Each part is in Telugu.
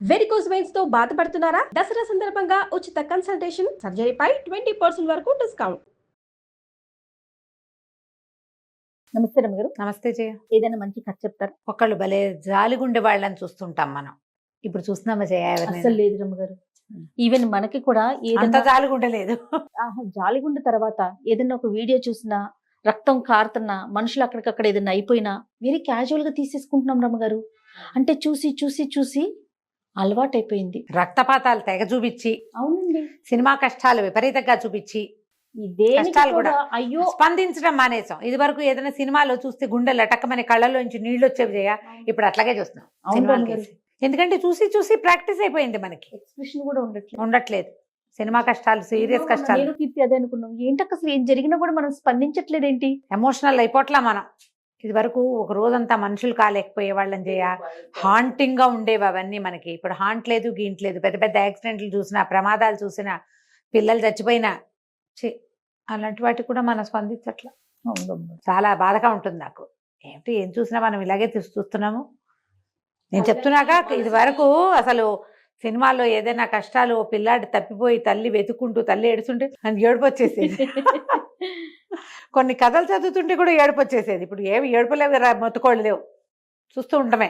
వెరికోస్ వెయిన్స్ తో బాధపడుతున్నారా? దసరా సందర్భంగా ఉచిత కన్సల్టేషన్, సర్జరీపై 20% వరకు డిస్కౌంట్. నమస్తే రమ్మగారు. నమస్తే జయ. ఏదైనా మంచి కథ చెప్తారా? ఒకళ్ళు భలే జాలిగుండే వాళ్ళని చూస్తుంటాం మనం. ఇప్పుడు చూస్తున్నామా జయ? అసలు లేదు రమ్మగారు. ఈవెన్ మనకి కూడా అంత ఏదైనా జాలిగుండలేదు. జాలిగుండ తర్వాత ఏదైనా ఒక వీడియో చూసినా, రక్తం కారుతున్నా, మనుషులు అక్కడికక్కడ ఏదైనా అయిపోయినా వెరీ క్యాజువల్ గా తీసేసుకుంటున్నాం రమ్మగారు. అంటే చూసి చూసి చూసి అలవాటైపోయింది. రక్తపాతాలు తెగ చూపించి, అవునండి. సినిమా కష్టాలు విపరీతంగా చూపించి, ఈ దేనికి కష్టాలు కూడా కూడా అయ్యో స్పందించడం మానేసాం. ఇది వరకు ఏదైనా సినిమాలో చూస్తే గుండె లటక్కమని కళ్ళలోంచి నీళ్లు వచ్చేవి జయ. ఇప్పుడు అట్లాగే చూస్తున్నాం అవును సినిమాలు రమ్మగారు. కేసి. ఎందుకంటే చూసి చూసి ప్రాక్టీస్ అయిపోయింది మనకి. ఎక్స్ప్రెషన్ కూడా ఉండట్లేదు. సినిమా కష్టాలు, సీరియస్ కష్టాలు, నేను కీర్తి అదే అనుకున్నాం. ఏంటక్క అసలు ఏం జరిగినా కూడా మనం స్పందించట్లేదేంటి? ఎమోషనల్ అయిపోట్లా మనం. ఇది వరకు ఒక రోజంతా మనుషులు కాలేకపోయే వాళ్ళని చేయ, హాంటింగ్ గా ఉండేవి అవన్నీ మనకి. ఇప్పుడు హాంట్ లేదు, గీంట్ లేదు. పెద్ద పెద్ద యాక్సిడెంట్లు చూసినా, ప్రమాదాలు చూసినా, పిల్లలు చచ్చిపోయినా, అలాంటి వాటికి కూడా మనం స్పందించట్లా. చాలా బాధగా ఉంటుంది నాకు. ఏంటి ఏం చూసినా మనం ఇలాగే చూస్తున్నాము. నేను చెప్తున్నాక ఇది వరకు అసలు సినిమాల్లో ఏదైనా కష్టాలు, ఓ పిల్లాడు తప్పిపోయి తల్లి వెతుక్కుంటూ తల్లి ఏడుస్తుంటే అని ఏడుపు వచ్చేసేది. కొన్ని కథలు చదువుతుంటే కూడా ఏడుపు వచ్చేసేది. ఇప్పుడు ఏమి ఏడుపులేవు కదా, మొత్తుకోళ్ళు లేవు, చూస్తూ ఉండమే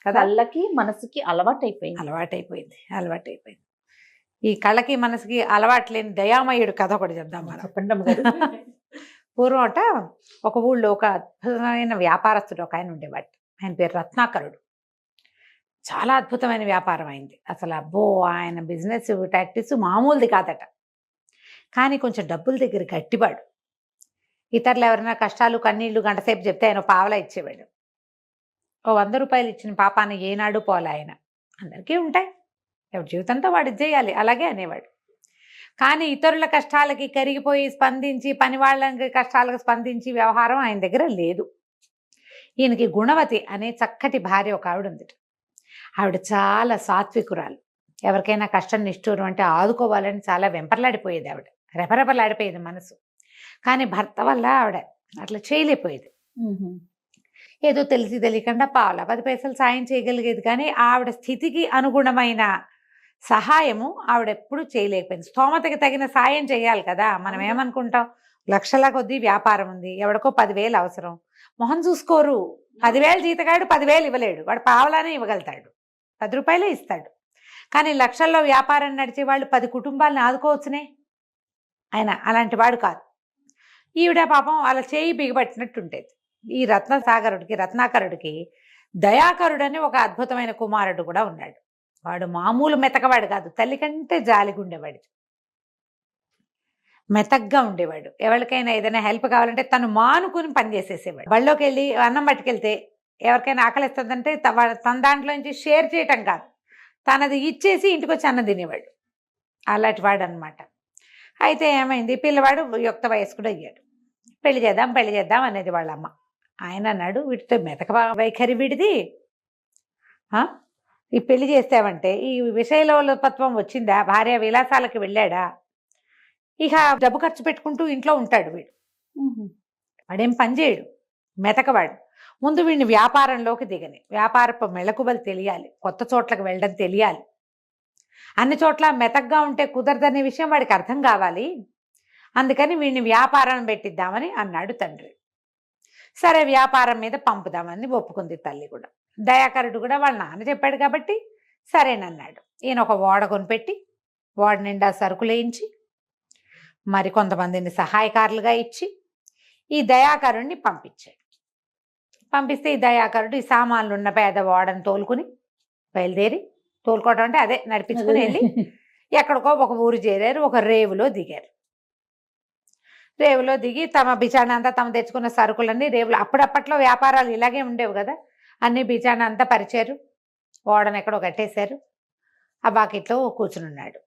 కదా. కళ్ళకి మనసుకి అలవాటైపోయింది. అలవాటైపోయింది. ఈ కళ్ళకి మనసుకి అలవాటు లేని దయామయుడు కథ ఒకటి చెప్దాం మనం. చెప్పండి అమ్మగారు. పూర్వం అట ఒక ఊళ్ళో ఒక అద్భుతమైన వ్యాపారస్తుడు ఒక ఆయన ఉండేవాడు. ఆయన పేరు రత్నాకరుడు. చాలా అద్భుతమైన వ్యాపారం అయింది అసలు. అబ్బో, ఆయన బిజినెస్ టాక్టిక్స్ మామూలుది కాదట. కానీ కొంచెం డబ్బుల దగ్గర గట్టివాడు. ఇతరులు ఎవరైనా కష్టాలు కన్నీళ్లు గంటసేపు చెప్తే ఆయన పావలా ఇచ్చేవాడు. ఓ 100 రూపాయలు ఇచ్చిన పాపాన్ని ఏనాడు పోలే ఆయన. అందరికీ ఉంటాయి, ఎవరి జీవితంతో వాడు చేయాలి, అలాగే అనేవాడు. కానీ ఇతరుల కష్టాలకి కరిగిపోయి స్పందించి, పని వాళ్ళకి కష్టాలకు స్పందించి వ్యవహారం ఆయన దగ్గర లేదు. ఈయనకి గుణవతి అనే చక్కటి భార్య ఒక ఆవిడ ఉంది. ఆవిడ చాలా సాత్వికురాలు. ఎవరికైనా కష్టం నిష్ఠూరం అంటే ఆదుకోవాలని చాలా వెంపర్లాడిపోయేది ఆవిడ. రెపరెపలాడిపోయేది మనసు. కానీ భర్త వల్ల ఆవిడ అట్లా చేయలేకపోయేది. ఏదో తెలిసి తెలియకుండా పావులా 10 పైసలు సాయం చేయగలిగేది. కానీ ఆవిడ స్థితికి అనుగుణమైన సహాయము ఆవిడ ఎప్పుడు చేయలేకపోయింది. స్తోమతకి తగిన సాయం చేయాలి కదా. మనం ఏమనుకుంటాం, లక్షల కొద్దీ వ్యాపారం ఉంది, ఎవడికో 10,000 అవసరం, మొహం చూసుకోరు. 10,000 జీతగాడు 10,000 ఇవ్వలేడు, వాడు పావలానే ఇవ్వగలుగుతాడు, 10 రూపాయలే ఇస్తాడు. కానీ లక్షల్లో వ్యాపారం నడిచే వాళ్ళు 10 కుటుంబాలను ఆదుకోవచ్చునే. ఆయన అలాంటి వాడు కాదు. ఈవిడ పాపం అలా చేయి బిగబట్టినట్టు ఉండేది. ఈ రత్నాకరుడికి దయాకరుడు అని ఒక అద్భుతమైన కుమారుడు కూడా ఉన్నాడు. వాడు మామూలు మెతకవాడు కాదు, తల్లి కంటే జాలిగుండేవాడు, మెతగ్గా ఉండేవాడు. ఎవరికైనా ఏదైనా హెల్ప్ కావాలంటే తను మానుకుని పనిచేసేసేవాడు. బళ్ళోకి వెళ్ళి అన్నం పట్టుకెళ్తే ఎవరికైనా ఆకలిస్తుందంటే తన దాంట్లోంచి షేర్ చేయటం కాదు, తనది ఇచ్చేసి ఇంటికి వచ్చి అన్నం తినేవాడు. అలాంటి వాడు అనమాట. అయితే ఏమైంది, పిల్లవాడు యుక్త వయస్కుడు అయ్యాడు. పెళ్లి చేద్దాం అనేది వాళ్ళ అమ్మ. ఆయన అన్నాడు, వీటితో మెతక వైఖరి వీడిది, ఈ పెళ్లి చేస్తావంటే ఈ విషయలోపత్వం వచ్చిందా, భార్య విలాసాలకి వెళ్ళాడా, ఇక డబ్బు ఖర్చు పెట్టుకుంటూ ఇంట్లో ఉంటాడు వీడు, వాడేం పని చేయడు, మెతకవాడు. ముందు వీడిని వ్యాపారంలోకి దిగని, వ్యాపారపు మెళకువలు తెలియాలి, కొత్త చోట్లకు వెళ్ళడం తెలియాలి, అన్ని చోట్ల మెతగ్గా ఉంటే కుదరదనే విషయం వాడికి అర్థం కావాలి, అందుకని వీడిని వ్యాపారం పెట్టిద్దామని అన్నాడు తండ్రి. సరే వ్యాపారం మీద పంపుదామని ఒప్పుకుంది తల్లి కూడా. దయాకరుడు కూడా వాళ్ళ నాన్న చెప్పాడు కాబట్టి సరేనన్నాడు. ఈయన ఒక ఓడ కొనిపెట్టి ఓడ నిండా సరుకులు వేయించి మరి కొంతమందిని సహాయకారులుగా ఇచ్చి ఈ దయాకరుడిని పంపించాడు. పంపిస్తే ఈ దయాకరుడు ఈ సామాన్లు ఉన్న పేద ఓడను తోలుకుని బయలుదేరి, తోలుకోవడం అంటే అదే నడిపించుకుని వెళ్ళి ఎక్కడికో ఒక ఊరు చేరారు. ఒక రేవులో దిగారు. రేవులో దిగి తమ బిచానా అంతా తమ తెచ్చుకున్న సరుకులన్నీ రేవులో, అప్పుడప్పట్లో వ్యాపారాలు ఇలాగే ఉండేవి కదా, అన్ని బిచానా అంతా పరిచారు, ఓడను ఎక్కడో కట్టేశారు. ఆ బాకెట్లో కూర్చుని ఉన్నాడు.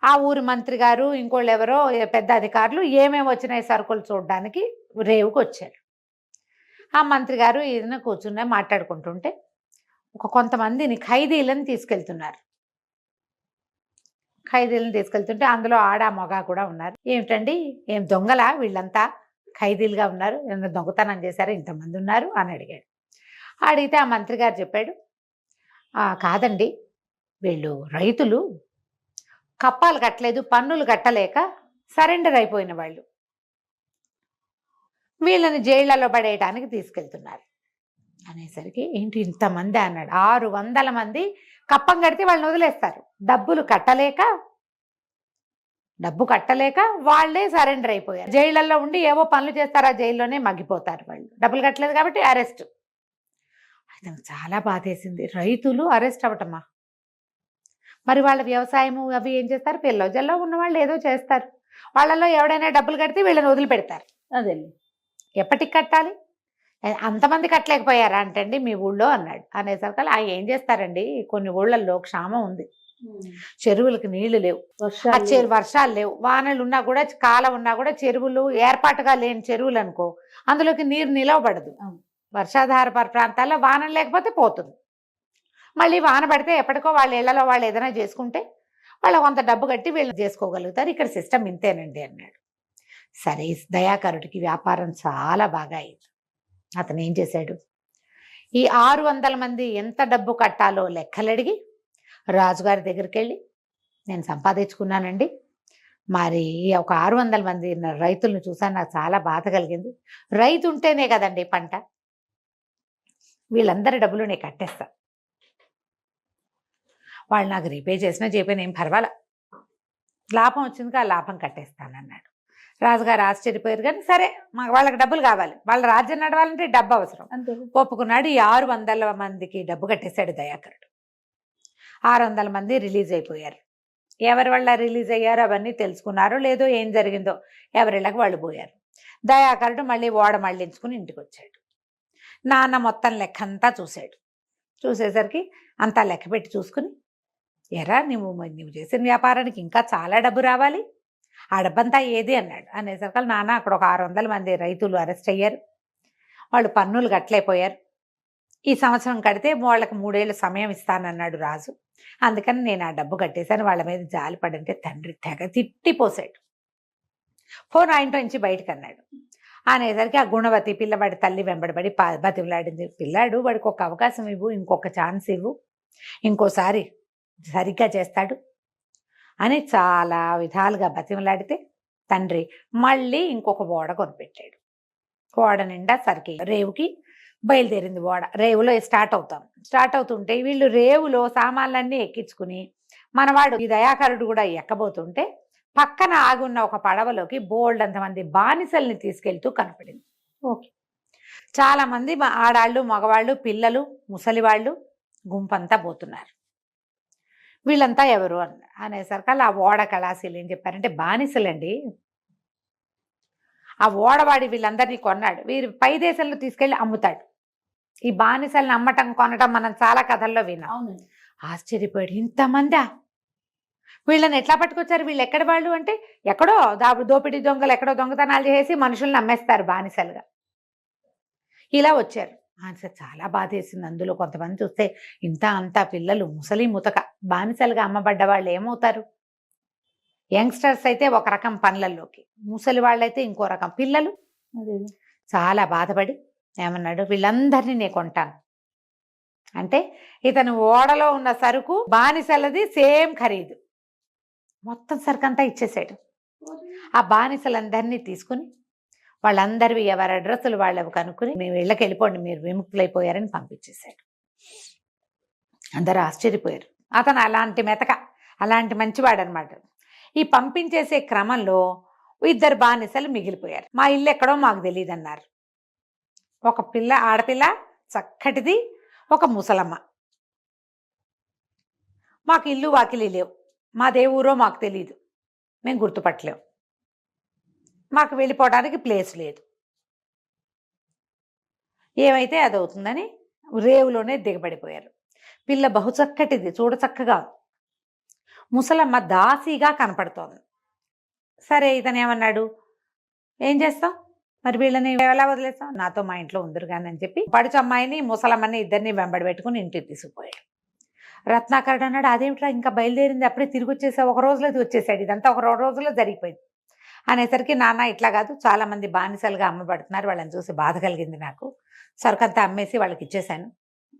ఆ ఊరి మంత్రి గారు ఇంకోళ్ళు ఎవరో పెద్ద అధికారులు ఏమేమి వచ్చినాయి సరుకులు చూడడానికి రేవుకు వచ్చారు. ఆ మంత్రి గారు ఈయన కూర్చున్న మాట్లాడుకుంటుంటే కొంతమందిని ఖైదీలను తీసుకెళ్తున్నారు. ఖైదీలను తీసుకెళ్తుంటే అందులో ఆడ మగ కూడా ఉన్నారు. ఏమిటండి, ఏం దొంగలా వీళ్ళంతా ఖైదీలుగా ఉన్నారు, ఏమైనా దొంగతనం చేశారా, ఇంతమంది ఉన్నారు అని అడిగాడు. అడిగితే ఆ మంత్రి గారు చెప్పాడు, కాదండి, వీళ్ళు రైతులు కప్పాలు కట్టలేదు, పన్నులు కట్టలేక సరెండర్ అయిపోయిన వాళ్ళు. వీళ్ళని జైళ్లలో పడేయటానికి తీసుకెళ్తున్నారు అనేసరికి ఏంటి ఇంతమంది అన్నాడు. 600 మంది కప్పం కడితే వాళ్ళని వదిలేస్తారు. డబ్బు కట్టలేక వాళ్ళే సరెండర్ అయిపోయారు. జైళ్లలో ఉండి ఏవో పనులు చేస్తారు, ఆ జైల్లోనే మగ్గిపోతారు. వాళ్ళు డబ్బులు కట్టలేదు కాబట్టి అరెస్ట్. అయితే చాలా బాధేసింది. రైతులు అరెస్ట్ అవటమా, మరి వాళ్ళ వ్యవసాయము అవి ఏం చేస్తారు? పిల్లో జల్లో ఉన్న వాళ్ళు ఏదో చేస్తారు. వాళ్ళలో ఎవడైనా డబ్బులు కడితే వీళ్ళని వదిలిపెడతారు. అదే ఎప్పటికి కట్టాలి? అంతమంది కట్టలేకపోయారా అంటండి మీ ఊళ్ళో అన్నాడు. అనేసరికి ఏం చేస్తారండి, కొన్ని ఊళ్ళల్లో క్షామం ఉంది, చెరువులకు నీళ్లు లేవు, వర్షాలు లేవు, వానలు ఉన్నా కూడా, కాలం ఉన్నా కూడా చెరువులు ఏర్పాటుగా లేని చెరువులు అనుకో, అందులోకి నీరు నిలవబడదు. వర్షాధార ప్రాంతాల్లో వానలు లేకపోతే పోతుంది. మళ్ళీ వాన పడితే ఎప్పటికో వాళ్ళ ఇళ్లలో వాళ్ళు ఏదైనా చేసుకుంటే వాళ్ళు కొంత డబ్బు కట్టి వీళ్ళు చేసుకోగలుగుతారు. ఇక్కడ సిస్టమ్ ఇంతేనండి అన్నాడు. సరే, దయాకరుడికి వ్యాపారం చాలా బాగా అయింది. అతను ఏం చేశాడు, ఈ 600 మంది ఎంత డబ్బు కట్టాలో లెక్కలడిగి రాజుగారి దగ్గరికి వెళ్ళి, నేను సంపాదించుకున్నానండి, మరి ఒక 600 మంది రైతులను చూసాను, నాకు చాలా బాధ కలిగింది. రైతు ఉంటేనే కదండి పంట, వీళ్ళందరి డబ్బులు నేను కట్టేస్తా, వాళ్ళు నాకు రీపే చేసినా చెప్పిన ఏం పర్వాలా, లాభం వచ్చిందిగా ఆ లాభం కట్టేస్తానన్నాడు. రాజుగారు ఆశ్చర్యపోయారు. కానీ సరే, వాళ్ళకి డబ్బులు కావాలి, వాళ్ళ రాజ్యం నడవాలంటే డబ్బు అవసరం, ఒప్పుకున్నాడు. ఈ 600 మందికి డబ్బు కట్టేశాడు దయాకరుడు. 600 మంది రిలీజ్ అయిపోయారు. ఎవరి వల్ల రిలీజ్ అయ్యారో అవన్నీ తెలుసుకున్నారో లేదో, ఏం జరిగిందో ఎవరిళ్ళకి వాళ్ళు పోయారు. దయాకరుడు మళ్ళీ ఓడ మళ్ళించుకుని ఇంటికి వచ్చాడు. నాన్న మొత్తం లెక్క అంతా చూశాడు. చూసేసరికి అంతా లెక్క పెట్టి చూసుకుని, ఎరా నువ్వు చేసిన వ్యాపారానికి ఇంకా చాలా డబ్బు రావాలి, ఆ డబ్బంతా ఏది అన్నాడు. అనేసరికి నాన్న అక్కడ ఒక 600 మంది రైతులు అరెస్ట్ అయ్యారు, వాళ్ళు పన్నులు కట్టలేకపోయారు, ఈ సంవత్సరం కడితే వాళ్ళకి 3 ఏళ్ళు సమయం ఇస్తానన్నాడు రాజు, అందుకని నేను ఆ డబ్బు కట్టేశాను, వాళ్ళ మీద జాలి పడంటే తండ్రి తెగ తిట్టిపోసాడు. ఫోన్ ఇంట్లో నుంచి బయటకు అన్నాడు. అనేసరికి ఆ గుణవతి పిల్లవాడి తల్లి వెంబడబడి బతిమలాడింది. పిల్లాడు, వాడికి ఒక అవకాశం ఇవ్వు, ఇంకొక ఛాన్స్ ఇవ్వు, ఇంకోసారి సరిగ్గా చేస్తాడు అని చాలా విధాలుగా బతిమలాడితే తండ్రి మళ్ళీ ఇంకొక ఓడ కొనిపెట్టాడు. ఓడ నిండా సరికి రేవుకి బయలుదేరింది ఓడ. రేవులో స్టార్ట్ అవుతుంటే వీళ్ళు రేవులో సామాన్లన్నీ ఎక్కించుకుని మనవాడు ఈ దయాకరుడు కూడా ఎక్కబోతుంటే పక్కన ఆగున్న ఒక పడవలోకి బోల్డ్ అంతమంది బానిసల్ని తీసుకెళ్తూ కనపడింది. ఓకే, చాలా మంది ఆడాళ్ళు, మగవాళ్ళు, పిల్లలు, ముసలివాళ్ళు గుంపంతా పోతున్నారు. వీళ్ళంతా ఎవరు అనేసరికి ఆ ఓడ కళాశీలు ఏం చెప్పారంటే బానిసలండి. ఆ ఓడవాడి వీళ్ళందరినీ కొన్నాడు, వీరు పై దేశంలో తీసుకెళ్లి అమ్ముతాడు. ఈ బానిసల్ని అమ్మటం కొనటం మనం చాలా కథల్లో విన్నాం. ఆశ్చర్యపోయాడు, ఇంతమందా, వీళ్ళని ఎట్లా పట్టుకొచ్చారు, వీళ్ళు ఎక్కడ వాళ్ళు అంటే, ఎక్కడో దోపిడీ దొంగలు ఎక్కడో దొంగతనాలు చేసి మనుషుల్ని అమ్మేస్తారు బానిసలుగా, ఇలా వచ్చారు. చాలా బాధేసింది. అందులో కొంతమంది చూస్తే ఇంత అంతా పిల్లలు, ముసలి ముతక బానిసలుగా అమ్మబడ్డ వాళ్ళు ఏమవుతారు? యంగ్స్టర్స్ అయితే ఒక రకం పనులలోకి, ముసలి వాళ్ళైతే ఇంకో రకం, పిల్లలు. చాలా బాధపడి ఏమన్నాడు, వీళ్ళందరినీ నేను కొంటాను అంటే, ఇతను ఓడలో ఉన్న సరుకు బానిసలది సేమ్ ఖరీదు, మొత్తం సరుకు అంతా ఇచ్చేసాడు. ఆ బానిసలందరినీ తీసుకుని వాళ్ళందరివి ఎవరి అడ్రస్సులు వాళ్ళవి కనుక్కుని, మేము ఇళ్ళకి వెళ్ళిపోండి, మీరు విముక్తులైపోయారని పంపించేశాడు. అందరూ ఆశ్చర్యపోయారు. అతను అలాంటి మంచివాడు అనమాట. ఈ పంపించేసే క్రమంలో 2 బానిసలు మిగిలిపోయారు. మా ఇల్లు ఎక్కడో మాకు తెలియదు అన్నారు. ఒక ఆడపిల్ల చక్కటిది, ఒక ముసలమ్మ. మాకు ఇల్లు వాకిలి లేవు, మా దేవురో మాకు తెలియదు, మేము గుర్తుపట్టలేము, మాకు వెళ్ళిపోవడానికి ప్లేస్ లేదు, ఏమైతే అది అవుతుందని రేవులోనే దిగబడిపోయారు. పిల్ల బహుచక్కటిది, చూడచక్కగా, ముసలమ్మ దాసీగా కనపడుతోంది. సరే, ఇతను ఏమన్నాడు, ఏం చేస్తాం మరి, వీళ్ళని ఎలా వదిలేస్తాం, నాతో మా ఇంట్లో ఉందరు కానీ అని చెప్పి పడుచు అమ్మాయిని ముసలమ్మని ఇద్దరిని వెంబడి పెట్టుకుని ఇంటికి తీసుకుపోయాడు. రత్నాకరుడు అన్నాడు, అదేమిట్రా ఇంకా బయలుదేరింది, అప్పుడే తిరిగి వచ్చేసా, ఒక రోజులో వచ్చేసాడు, ఇదంతా ఒక 2 రోజుల్లో జరిగిపోయింది. అనేసరికి నాన్న ఇట్లా కాదు, చాలా మంది బానిసలుగా అమ్మబడుతున్నారు, వాళ్ళని చూసి బాధ కలిగింది నాకు, సరుకంతా అమ్మేసి వాళ్ళకి ఇచ్చేశాను,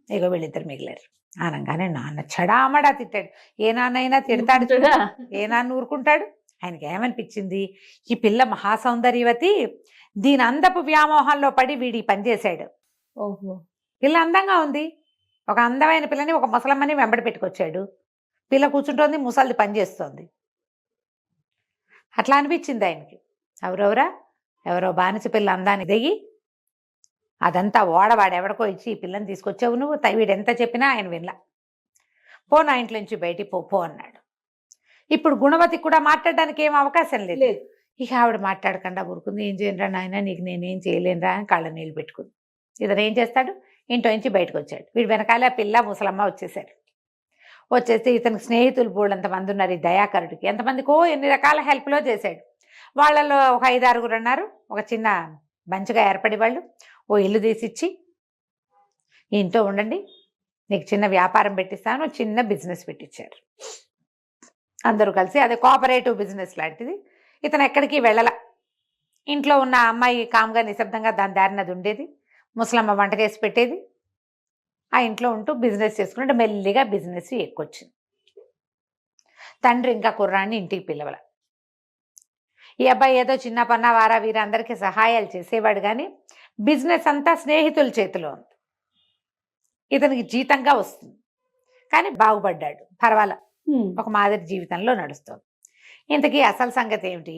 ఇగో వీళ్ళిద్దరు మిగిలారు అనగానే నాన్న చెడామడా తిట్టాడు. ఏ నాన్న అయినా తిడతాడు చూడు, ఏ నాన్న ఊరుకుంటాడు. ఆయనకి ఏమనిపించింది, ఈ పిల్ల మహాసౌందర్యవతి, దీని అందపు వ్యామోహంలో పడి వీడి పని చేశాడు. ఓహో. పిల్ల అందంగా ఉంది, ఒక అందమైన పిల్లని ఒక ముసలమ్మని వెంబడి పెట్టుకొచ్చాడు. పిల్ల కూర్చుంటోంది, ముసలిది పని చేస్తోంది. అట్లా అనిపించింది ఆయనకి. ఎవరో బానిస పిల్ల అందాన్ని దిగి అదంతా వాడెవడికో ఇచ్చి ఈ పిల్లని తీసుకొచ్చావు నువ్వు, వీడెంత చెప్పినా ఆయన వినలా. పో నా ఇంట్లో నుంచి బయటికి పో అన్నాడు. ఇప్పుడు గుణవతి కూడా మాట్లాడడానికి ఏం అవకాశం లేదు. ఇక ఆవిడ మాట్లాడకుండా ఊరుకుంది. ఏం చేయనురా నాయన, నీకు నేనేం చేయలేనురా అని కళ్ళ నీళ్ళు పెట్టుకుంది. ఇతను ఏం చేస్తాడు, ఇంట్లో నుంచి బయటకు వచ్చాడు. వీడు వెనకాల పిల్ల ముసలమ్మ వచ్చేసారు. వచ్చేస్తే ఇతనికి స్నేహితులు బోళ్ళంతమంది ఉన్నారు. ఈ దయాకరుడికి ఎంతమందికో ఎన్ని రకాల హెల్ప్లో చేశాడు. వాళ్ళలో ఒక 5-6 ఉన్నారు. ఒక చిన్న మంచిగా ఏర్పడి వాళ్ళు ఓ ఇల్లు తీసిచ్చి, ఈ ఇంట్లో ఉండండి, నీకు చిన్న వ్యాపారం పెట్టిస్తాను, చిన్న బిజినెస్ పెట్టించారు. అందరూ కలిసి, అదే కోఆపరేటివ్ బిజినెస్ లాంటిది. ఇతను ఎక్కడికి వెళ్ళల. ఇంట్లో ఉన్న అమ్మాయి కామ్గా నిశ్శబ్దంగా దాని దారినది ఉండేది. ముసలమ్మ వంట చేసి పెట్టేది. ఆ ఇంట్లో ఉంటూ బిజినెస్ చేసుకుంటే మెల్లిగా బిజినెస్ ఎక్కువచ్చింది. తండ్రి ఇంకా కుర్రాన్ని ఇంటికి పిలవల. ఈ అబ్బాయి ఏదో చిన్న పన్న వారా వీర అందరికీ సహాయాలు చేసేవాడు, కానీ బిజినెస్ అంతా స్నేహితుల చేతిలో ఉంది. ఇతనికి జీతంగా వస్తుంది, కానీ బాగుపడ్డాడు, పర్వాలా, ఒక మాదిరి జీవితంలో నడుస్తుంది. ఇంతకీ అసలు సంగతి ఏమిటి,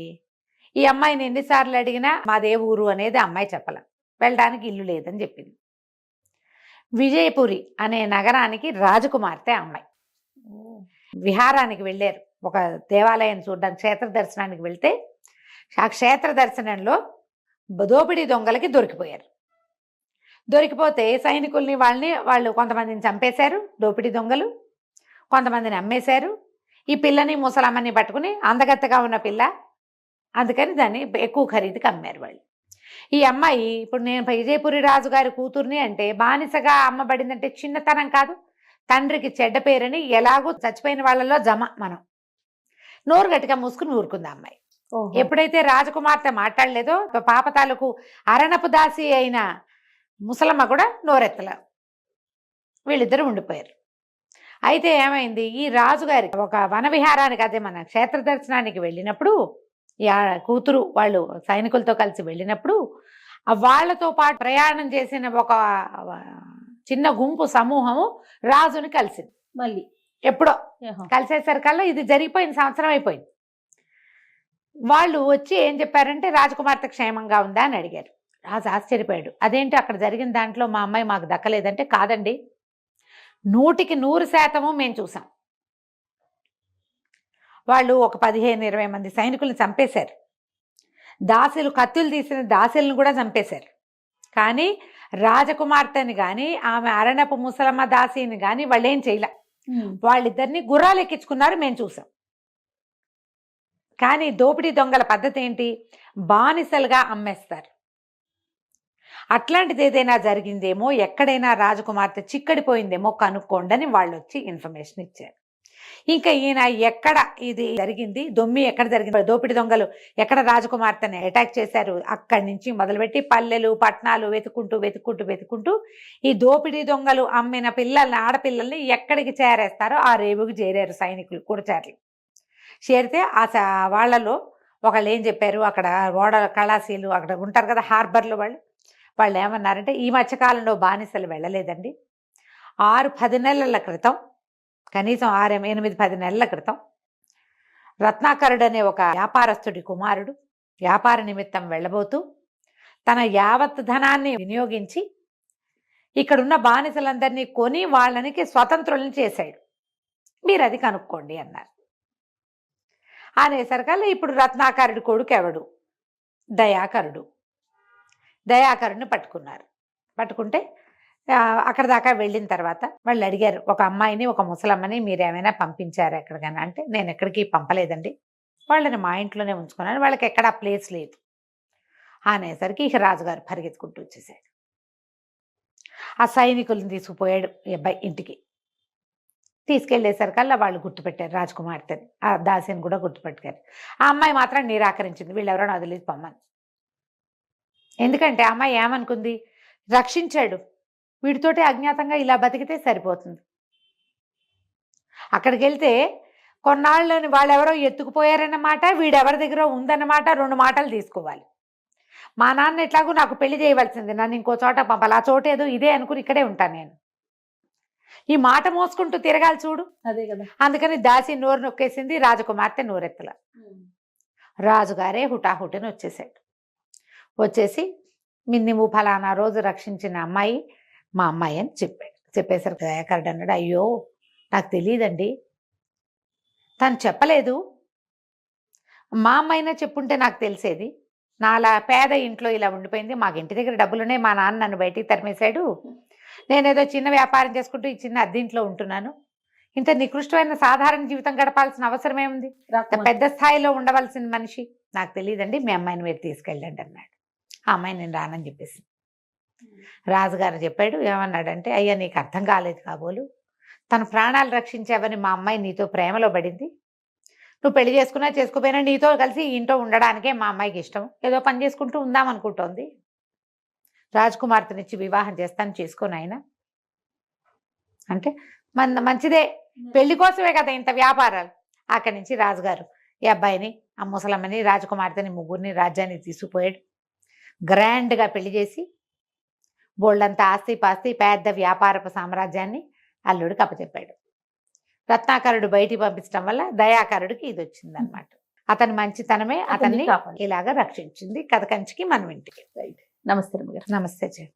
ఈ అమ్మాయిని ఎన్నిసార్లు అడిగినా మాదే ఊరు అనేది అమ్మాయి చెప్పల. వెళ్ళడానికి ఇల్లు లేదని చెప్పింది. విజయపురి అనే నగరానికి రాజకుమార్తె అమ్మాయి. విహారానికి వెళ్ళారు, ఒక దేవాలయం చూడడానికి, క్షేత్ర దర్శనానికి వెళ్తే ఆ క్షేత్ర దర్శనంలో దోపిడీ దొంగలకి దొరికిపోయారు. దొరికిపోతే సైనికుల్ని వాళ్ళు కొంతమందిని చంపేశారు దోపిడీ దొంగలు, కొంతమందిని అమ్మేశారు. ఈ పిల్లని ముసలమ్మని పట్టుకుని, అందగత్తగా ఉన్న పిల్ల, అందుకని దాన్ని ఎక్కువ ఖరీదుకి అమ్మారు వాళ్ళు. ఈ అమ్మాయి ఇప్పుడు నేను విజయపురి రాజుగారి కూతుర్ని అంటే బానిసగా అమ్మబడిందంటే చిన్నతనం కాదు. తండ్రికి చెడ్డ పేరని ఎలాగూ చచ్చిపోయిన వాళ్ళలో జమ మనం. నోరు గట్టిగా మూసుకుని ఊరుకుంది అమ్మాయి. ఎప్పుడైతే రాజకుమార్తె మాట్లాడలేదో పాపతాలకు అరణపు దాసి అయిన ముసలమ్మ కూడా నోరెత్తల. వీళ్ళిద్దరూ ఉండిపోయారు. అయితే ఏమైంది, ఈ రాజుగారికి ఒక వనవిహారానికి, అదే మన క్షేత్ర దర్శనానికి వెళ్ళినప్పుడు, ఈ కూతురు వాళ్ళు సైనికులతో కలిసి వెళ్ళినప్పుడు వాళ్లతో పాటు ప్రయాణం చేసిన ఒక చిన్న గుంపు సమూహము రాజుని కలిసింది. మళ్ళీ ఎప్పుడో కలిసేసరికల్లా ఇది జరిగిపోయింది, సంవత్సరం అయిపోయింది. వాళ్ళు వచ్చి ఏం చెప్పారంటే, రాజకుమార్తె క్షేమంగా ఉందా అని అడిగారు. రాజు ఆశ్చర్యపోయాడు. అదేంటి అక్కడ జరిగిన దాంట్లో మా అమ్మాయి మాకు దక్కలేదంటే, కాదండి, 100% మేము చూసాం. వాళ్ళు ఒక 15-20 మంది సైనికులను చంపేశారు. దాసులు, కత్తులు తీసిన దాసులను కూడా చంపేశారు. కానీ రాజకుమార్తెని కానీ ఆమె అరణపు ముసలమ్మ దాసిని కానీ వాళ్ళు ఏం చేయలే. వాళ్ళిద్దరిని గుర్రాలు ఎక్కించుకున్నారు, మేము చూసాం. కానీ దోపిడీ దొంగల పద్ధతి ఏంటి, బానిసలుగా అమ్మేస్తారు. అట్లాంటిది ఏదైనా జరిగిందేమో, ఎక్కడైనా రాజకుమార్తె చిక్కడిపోయిందేమో కనుక్కోండి అని వాళ్ళు వచ్చి ఇన్ఫర్మేషన్ ఇచ్చారు. ఇంకా ఈయన ఎక్కడ ఇది జరిగింది, దొమ్మి ఎక్కడ జరిగింది, దోపిడీ దొంగలు ఎక్కడ రాజకుమార్తెని అటాక్ చేశారు, అక్కడి నుంచి మొదలుపెట్టి పల్లెలు పట్టణాలు వెతుక్కుంటూ ఈ దోపిడీ దొంగలు అమ్మిన పిల్లల్ని, ఆడపిల్లల్ని ఎక్కడికి చేరేస్తారో ఆ రేవుకి చేరారు సైనికులు, కుడచారులు. చేరితే వాళ్ళలో ఒకళ్ళు ఏం చెప్పారు, అక్కడ ఓడ కళాశీలు అక్కడ ఉంటారు కదా హార్బర్లో, వాళ్ళు ఏమన్నారంటే, ఈ మధ్యకాలంలో బానిసలు వెళ్ళలేదండి. 6-10 నెలల క్రితం, కనీసం 6-8-10 నెలల క్రితం రత్నాకరుడు అనే ఒక వ్యాపారస్తుడి కుమారుడు వ్యాపార నిమిత్తం వెళ్ళబోతూ తన యావత్ ధనాన్ని వినియోగించి ఇక్కడున్న బానిసలందరినీ కొని వాళ్ళనికి స్వతంత్రులను చేశాడు. మీరు అది కనుక్కోండి అన్నారు. అనేసరికల్లా ఇప్పుడు రత్నాకరుడి కొడుకు ఎవడు, దయాకరుడిని పట్టుకుంటే అక్కడ దాకా వెళ్ళిన తర్వాత వాళ్ళు అడిగారు, ఒక అమ్మాయిని ఒక ముసలమ్మని మీరు ఏమైనా పంపించారు ఎక్కడికైనా అంటే, నేను ఎక్కడికి పంపలేదండి, వాళ్ళని మా ఇంట్లోనే ఉంచుకున్నాను, వాళ్ళకి ఎక్కడా ప్లేస్ లేదు అనేసరికి ఇక రాజుగారు పరిగెత్తుకుంటూ వచ్చేసాడు. ఆ సైనికులను తీసుకుపోయాడు ఈ అబ్బాయి ఇంటికి. తీసుకెళ్లేసరికల్లా వాళ్ళు గుర్తుపెట్టారు రాజకుమార్తెని, ఆ దాసిని కూడా గుర్తుపెట్టారు. ఆ అమ్మాయి మాత్రం నిరాకరించింది, వీళ్ళెవరైనా వదిలేదు పొమ్మని. ఎందుకంటే ఆ అమ్మాయి ఏమనుకుంది, రక్షించాడు, వీడితోటి అజ్ఞాతంగా ఇలా బతికితే సరిపోతుంది. అక్కడికి వెళ్తే కొన్నాళ్ళని వాళ్ళెవరో ఎత్తుకుపోయారన్నమాట, వీడెవరి దగ్గర ఉందన్నమాట, 2 మాటలు తీసుకోవాలి. మా నాన్న ఎట్లాగూ నాకు పెళ్లి చేయవలసింది, నన్ను ఇంకో చోట పంపాలి, ఆ చోట ఏదో ఇదే అనుకుని ఇక్కడే ఉంటాను నేను. ఈ మాట మోసుకుంటూ తిరగాలి చూడు. అదే కదా. అందుకని దాసి నోరు నొక్కేసింది, రాజకుమార్తె నోరెత్తల. రాజుగారే హుటాహుటిని వచ్చేసాడు. వచ్చేసి నువ్వు ఫలానా రోజు రక్షించిన అమ్మాయి మా అమ్మాయి అని చెప్పాడు. చెప్పేసరికి దయాకరుడు అన్నాడు, అయ్యో నాకు తెలియదండి, తను చెప్పలేదు, మా అమ్మాయినా చెప్పుంటే నాకు తెలిసేది. నాలా పేద ఇంట్లో ఇలా ఉండిపోయింది, మాకు ఇంటి దగ్గర డబ్బులునే, మా నాన్న నన్ను బయటికి తరిమేశాడు, నేనేదో చిన్న వ్యాపారం చేసుకుంటూ ఈ చిన్న అద్దెంట్లో ఉంటున్నాను, ఇంత నికృష్టమైన సాధారణ జీవితం గడపాల్సిన అవసరం ఏముంది, పెద్ద స్థాయిలో ఉండవలసిన మనిషి, నాకు తెలియదండి, మీ అమ్మాయిని మీరు తీసుకెళ్ళండి అన్నాడు. ఆ అమ్మాయి నేను రానని చెప్పేసి రాజుగారు చెప్పాడు. ఏమన్నాడంటే, అయ్యా నీకు అర్థం కాలేదు కాబోలు, తన ప్రాణాలు రక్షించావని మా అమ్మాయి నీతో ప్రేమలో పడింది, నువ్వు పెళ్లి చేసుకున్నా చేసుకోపోయినా నీతో కలిసి ఇంట్లో ఉండడానికే మా అమ్మాయికి ఇష్టం, ఏదో పని చేసుకుంటూ ఉందామనుకుంటోంది, రాజకుమార్తెనిచ్చి వివాహం చేస్తాను, చేసుకోను ఆయన అంటే మంచిదే, పెళ్లి కోసమే కదా ఇంత వ్యాపారాలు. అక్కడి నుంచి రాజుగారు ఈ అబ్బాయిని, ఆ ముసలమ్మని, రాజకుమార్తెని, ముగ్గురిని రాజ్యానికి తీసుకుపోయాడు. గ్రాండ్గా పెళ్లి చేసి బోల్డంత ఆస్తి పాస్తి పెద్ద వ్యాపారపు సామ్రాజ్యాన్ని అల్లుడికి అప్పచెప్పాడు. రత్నాకరుడు బయటికి పంపించడం వల్ల దయాకరుడికి ఇది వచ్చిందనమాట. అతని మంచితనమే అతన్ని ఇలాగా రక్షించింది. కథ కంచికి మనం ఇంటికి. నమస్తే రమ్మగారు. నమస్తే చెల్లి.